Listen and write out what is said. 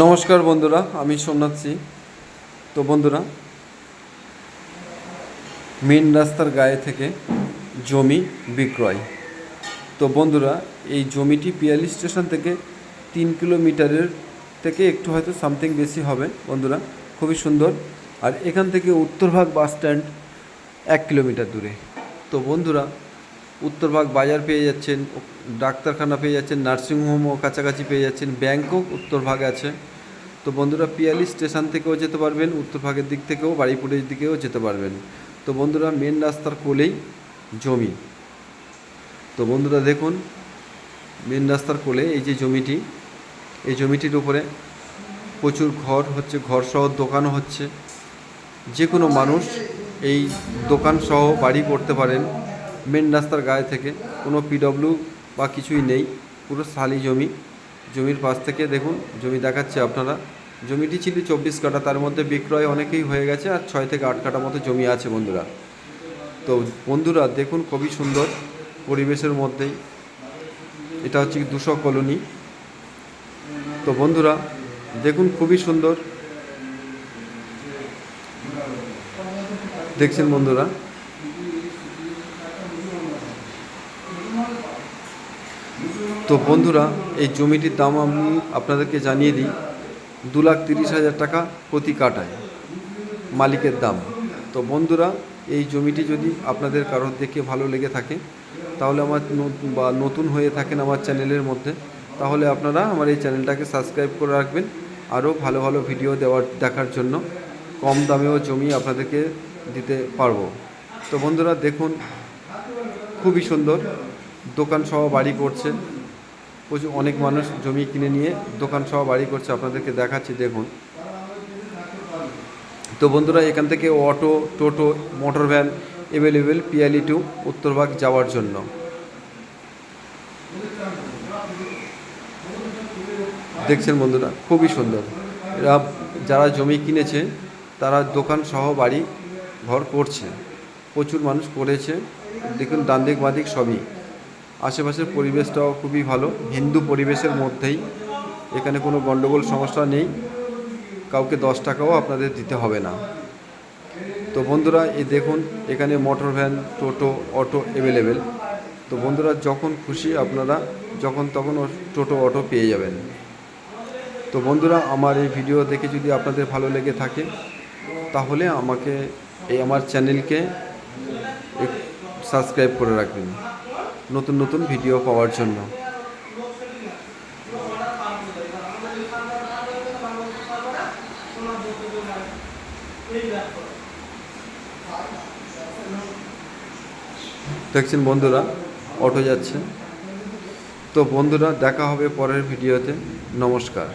নমস্কার বন্ধুরা, আমি সোমনাথ সি। তো বন্ধুরা, মেন রাস্তার গায়ে থেকে জমি বিক্রয়। তো বন্ধুরা, এই জমিটি পিয়ালি স্টেশন থেকে 3 কিলোমিটারের থেকে একটু হয়তো সামথিং বেশি হবে বন্ধুরা, খুবই সুন্দর। আর এখান থেকে উত্তরভাগ বাস স্ট্যান্ড 1 কিলোমিটার দূরে। তো বন্ধুরা, উত্তরভাগ বাজার পেয়ে যাচ্ছেন, ডাক্তারখানা পেয়ে যাচ্ছেন, নার্সিংহোমও কাছাকাছি পেয়ে যাচ্ছেন, ব্যাংকও উত্তরভাগে আছে। তো বন্ধুরা, পিয়ালি স্টেশন থেকেও যেতে পারবেন, উত্তরভাগের দিক থেকেও বাড়িপুরের দিকেও যেতে পারবেন। তো বন্ধুরা, মেন রাস্তার কোলেই জমি। তো বন্ধুরা দেখুন, মেন রাস্তার কোলে এই যে জমিটি, এই জমিটির উপরে প্রচুর ঘর হচ্ছে, ঘরসহ দোকানও হচ্ছে। যে কোনো মানুষ এই দোকানসহ বাড়ি করতে পারেন মেন রাস্তার গায়ে থেকে। কোনো পিডব্লিউ বা কিছুই নেই, পুরো খালি জমি। জমির পাশ থেকে দেখুন, জমি দেখাচ্ছে আপনারা। জমিটি ছিল 24 কাঠা, তার মধ্যে বিক্রয় অনেকেই হয়ে গেছে, আর 6 থেকে 8 কাঠা মতো জমি আছে বন্ধুরা। তো বন্ধুরা দেখুন, খুবই সুন্দর পরিবেশের মধ্যেই। এটা হচ্ছে 200 কলোনি। তো বন্ধুরা দেখুন, খুবই সুন্দর দেখছেন বন্ধুরা। তো বন্ধুরা, এই জমিটির দাম আমি আপনাদেরকে জানিয়ে দিই, 2,30,000 টাকা প্রতি কাঠায় মালিকের দাম। তো বন্ধুরা, এই জমিটি যদি আপনাদের কারোর দেখে ভালো লেগে থাকে, তাহলে আমার নতুন হয়ে থাকেন আমার চ্যানেলের মধ্যে, তাহলে আপনারা আমার এই চ্যানেলটাকে সাবস্ক্রাইব করে রাখবেন, আরও ভালো ভালো ভিডিও দেখার জন্য। কম দামেও জমি আপনাদেরকে দিতে পারবো। তো বন্ধুরা দেখুন, খুবই সুন্দর, দোকান সহ বাড়ি করছে। প্রচুর অনেক মানুষ জমি কিনে নিয়ে দোকান সহ বাড়ি করছে, আপনাদেরকে দেখাচ্ছি দেখুন। তো বন্ধুরা, এখান থেকে অটো, টোটো, motor van available Piyali to Uttarbhag যাওয়ার জন্য। দেখছেন বন্ধুরা, খুবই সুন্দর। এরা যারা জমি কিনেছে তারা দোকান সহ বাড়ি ঘর করছে, প্রচুর মানুষ করেছে। দেখুন, ডান দিক বাঁ দিক সবই। আশেপাশের পরিবেশটাও খুবই ভালো, হিন্দু পরিবেশের মধ্যেই। এখানে কোনো গণ্ডগোল সমস্যা নেই, কাউকে 10 টাকাও আপনাদের দিতে হবে না। তো বন্ধুরা, এই দেখুন, এখানে মোটর ভ্যান, টোটো, অটো অ্যাভেলেবেল। তো বন্ধুরা, যখন খুশি আপনারা যখন তখন টোটো, অটো পেয়ে যাবেন। তো বন্ধুরা, আমার এই ভিডিও দেখে যদি আপনাদের ভালো লেগে থাকে, তাহলে আমাকে আমার চ্যানেলকে সাবস্ক্রাইব করে রাখবেন নতুন নতুন ভিডিও পাওয়ার জন্য। দেখছেন বন্ধুরা, অটো যাচ্ছে। তো বন্ধুরা, দেখা হবে পরের ভিডিওতে। নমস্কার।